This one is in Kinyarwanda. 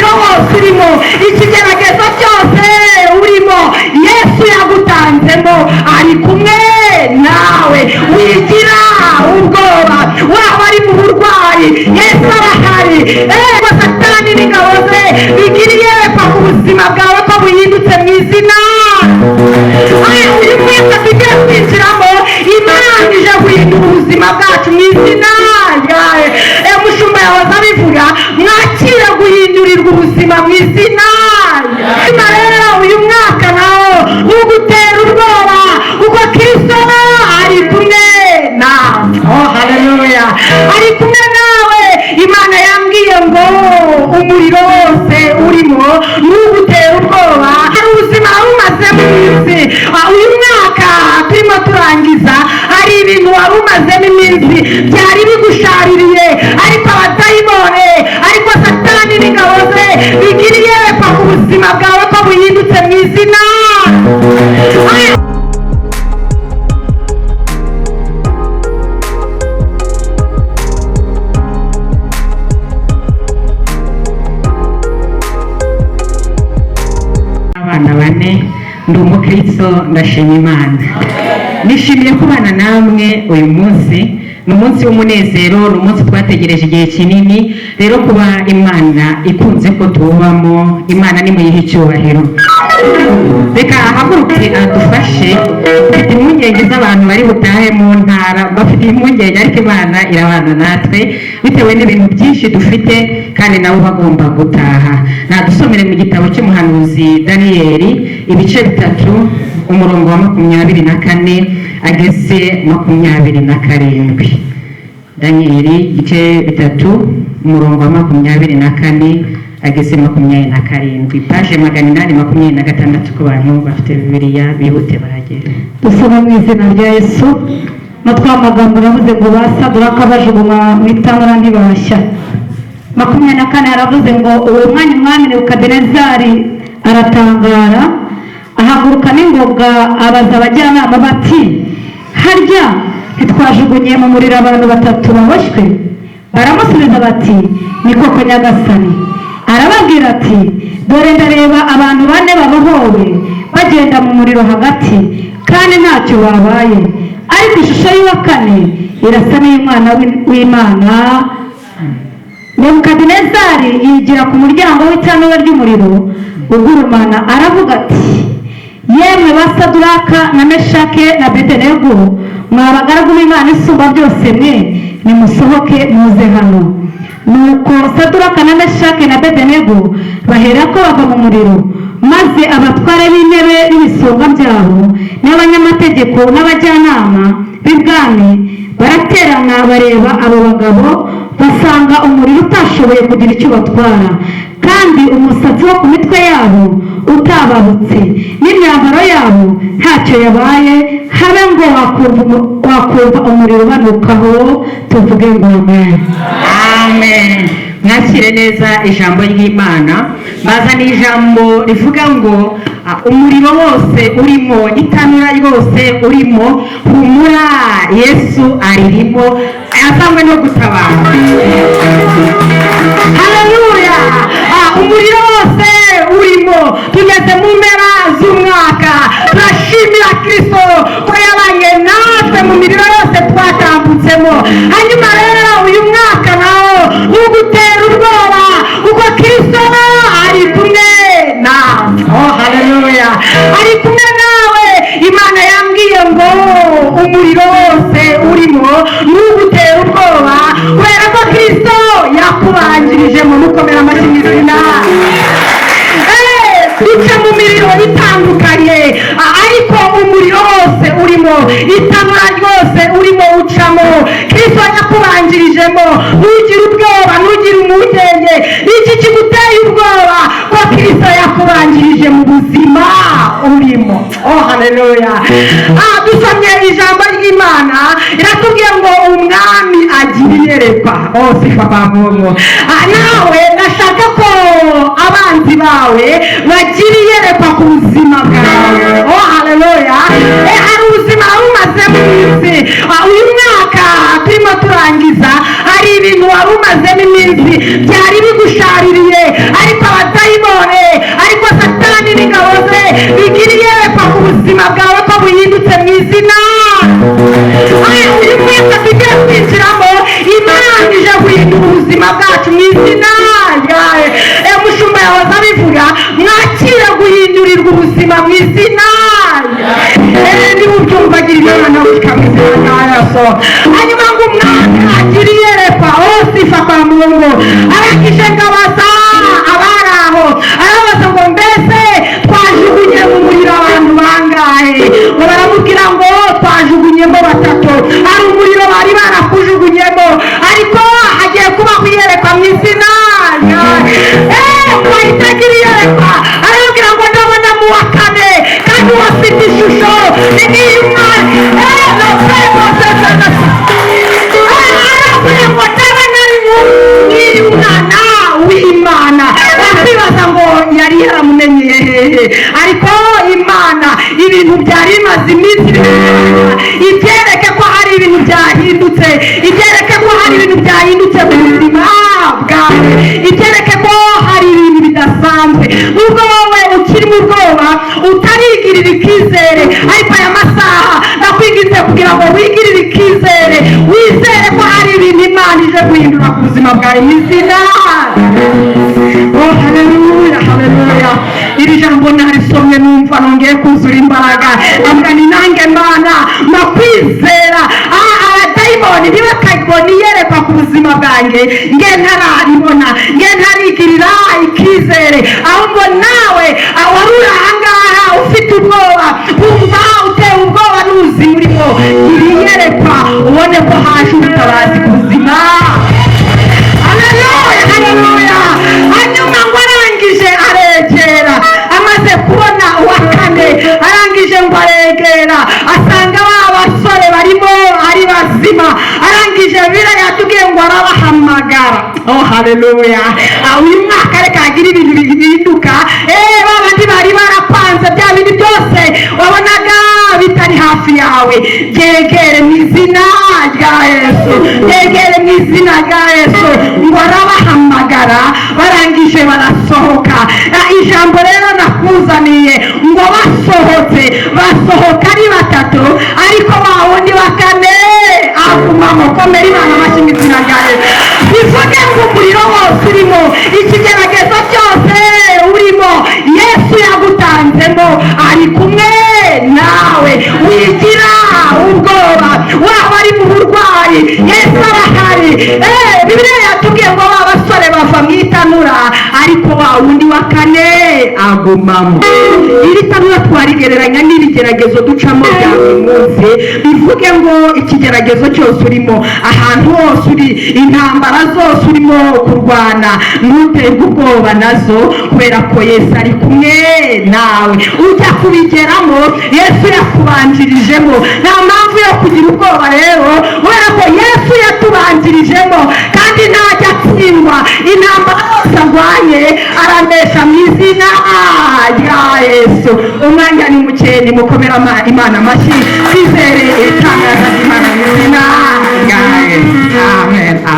umuriro wose urimo, ikigeragezo cyose urimo, Yesu yagutanzemo, ari kumwe nawe. Wigira ubwoba, waba ari mu burwayi, Yesu arahari. Satani n'ingabo ze bigiriye kwa ku buzima bwawe ko buhindutse mu izina. Uyu mwaka tugiye kwinjiramo, Imana ije guhindura ubuzima bwacu mu izina ryawe. Mushumba yahoze abivuga, mwakire guhindurirwa ubuzima mu izina. Rero uyu mwaka nawo ugutera ubwoba kuko Kristo ari kumwe nawe. Haleluya, ari kumwe nawe. Imana yambwiye ngo umuriro wose urimo ntugutera ubwoba. Hari ubuzima bumaze mu isi. Uyu mwaka turimo turangiza, hari ibintu wari umazemo iminsi byari bigushaririye, ariko abadayimoni, ariko Satani n'ingabo ze bigiriye kwa ku buzima bwawe ko buhindutse mu izina. Abana bane, ndi umukristo, ndashima Imana. Nishimiye kubana namwe uyu munsi. Ni umunsi w'umunezero, ni umunsi twategereje igihe kinini. Rero kuba Imana ikunze ko tubamo, Imana nimuyihe icyubahiro. Reka haguruke adufashe. Bafite impungenge z'abantu bari butahe mu ntara, bafite impungenge, ariko Imana irabana natwe bitewe n'ibintu byinshi dufite, kandi nabo bagomba gutaha. Nadusomere mu gitabo cy'umuhanuzi Daniyeli ibice 3 umurongo wa 24 ageze 27. Daniyeli igice 3 umurongo wa 24 ageze 27, paje 826 ku bantu bafite Bibiliya bihute baragera. Dusoma mu izina rya Yesu. Natwa amagambo yavuze ngo basaduraka bajugunywa mu itanura ntibashya. 24 yaravuze ngo uwo mwanya umwami Nebukadinezari aratangara, ahaguruka n'ingoga abaza abajyanama bati, harya ntitwajugunye mu muriro abantu 3 baboshywe? Baramusubiza bati, ni koko nyagasani. Arababwira ati, dore ndareba abantu 4 babohowe bagenda mu muriro hagati, kandi ntacyo babaye, ariko ishusho y'uwa 4 irasa n'iy'umwana w'Imana. Nebukadinezari yigira ku muryango w'itanura ry'umuriro ugurumana, aravuga ati, yemwe Basaduraka na Meshake na Abedenego, mwa bagaragu b'Imana isumba byose mwe, nimusohoke muze hano. Nuko Saduraka na Meshake na Abedenego baherako bava mu muriro, maze abatware b'intebe n'ibisonga byabo n'abanyamategeko n'abajyanama b'ibwami baraterana bareba abo bagabo, basanga umuriro utashoboye kugira icyo batwara, kandi umusatsi wo ku mitwe yabo utababutse, n'imyambaro yabo ntacyo yabaye, habe ngo wakumva umuriro ubanukaho. Tuvuge ngo amen. Amen. Mwakire neza ijambo ry'Imana. Bazana ijambo rivuga ngo umuriro wose urimo, itanura ryose urimo, humura, Yesu aririmo, azanywe no gutabara. Haleluya. Umuriro wose urimo. Tugeze mu mpera z'umwaka, turashimira Kristo ko yabanye natwe mu miriro yose twatambutsemo. Hanyuma rero uyu mwaka nawo ugutera ubwoba kuko Kristo ari kumwe nawe. Haleluya, ari kumwe nawe. Imana yambwiye ngo umuriro wose urimo ntugutera ubwoba, kubera ko Kristo yakubanjirije. Mu mukomera amashyi mu izina. Duce mu miriro itandukanye, ariko umuriro wose urimo, itanura ryose urimo ucamo, Kristo yakubanjirijemo. Ntugire ubwoba, ntugire impungenge. Iki kiguteye ubwoba ko Kristo yakubanjirije mu buzima urimo. Haleluya. Dusomye ijambo ry'Imana, iratubwiye ngo umwami agira iyerekwa. Sifa kwa Mungu. Nawe ndashaka ko abanzi bawe bagira iyerekwa ku buzima bwawe. Haleluya. Hari ubuzima bumaze mu isi. Uyu mwaka turimo turangiza, hari ibintu wari umazemo iminsi byari bigushaririye, ariko imana gushika mu izina rya yesu. Hanyuma ngo umwami agira iyerekwa sifa kwa Mungu. Arangije ngabaza abari aho, arabaza ngo mbese twajugunye mu muriro abantu bangahe? Ngo baramubwira ngo twajugunyemo 3. hari umuriro bari barakujugunyemo, ariko hagiye kubaho iyerekwa mu izina wahitagira iyerekwa. arababwira ngo ndabona mu wa 4 kandi wafite ishusho n'iyi umwana umwana w'Imana. bakwibaza ngo yari yaramumenyeye hehe, ariko Imana ibintu byari bimaze iminsi ibyereke ko hari ibintu byahindutse, ibyereke ko hari ibintu byahindutse mu buzima bwawe, ibyereke ko hari ibintu bidasanzwe. nubwo wowe ukiri mu bwoba utarigirira ikizere, ariko aya masaha nakwinginze kugira ngo wigirire ikizere, wizere ko hari ibintu Imana ije guhindura ku buzima bwawe mu izina. Haleluya, haleluya. iri jambo narisomye numva nongeye kuzura imbaraga, ambwa ni nange Mana nakwizera abadayimoni ntibakabona iyerekwa ku buzima bwanjye nge ntararibona, nge ntarigirira ikizere, ahubwo nawe wari uri ahangaha ufite ubwoba, wumva uteye ubwoba n'ubuzima urimo, iri yerekwa ubone ko haje ubutabazi ku buzima. Haleluya, haleluya. hanyuma ngo arangije aregera, amaze kubona uwa 4 arangije ngo aregera asanga ba basore barimo ari bazima, arangije bira yatubwiye ngo arabahamagara. haleluya. uyu mwaka reka agira ibintu bihinduka. babandi bari barapanze bya bintu byose wabonaga bitari hafi yawe, byegere mu izina rya Yesu, byegere mu izina rya Yesu. ngo arabahamagara, barangije barasohoka. ijambo rero nakuzaniye ngo basohoka ari 3, ariko wa wundi wa 4 agumamo. komera Imana amashyi mu izina rya Yesu. bivuge ngo umuriro wose urimo, ikigeragezo cyose urimo, Yesu yagutanzemo, ari kumwe nawe. wigira ubwoba, waba ari mu burwayi, Yesu arahari. Bibiliya yatubwiye ngo ba basore bava mu itanura, ariko wa wundi wa 4 agumamo. iri tanura twarigereranya n'ibigeragezo ducamo bya buri munsi. bivuge ngo ikigeragezo cyose urimo, ahantu hose uri, intambara zose urimo kurwana, ntuterwe ubwoba nazo, kubera ko Yesu ari kumwe nawe. ujya kubigeramo Yesu yakubanjirijemo, nta mpamvu yo kugira ubwoba rero, kubera ko Yesu yatubanjirijemo, kandi ntajya atsindwa. intambara yose arwanye aranesha mu izina rya Yesu. umwanya ni muke, nimukomera Imana amashyi, twizere itangaza ry'Imana mu izina rya Yesu. Amen.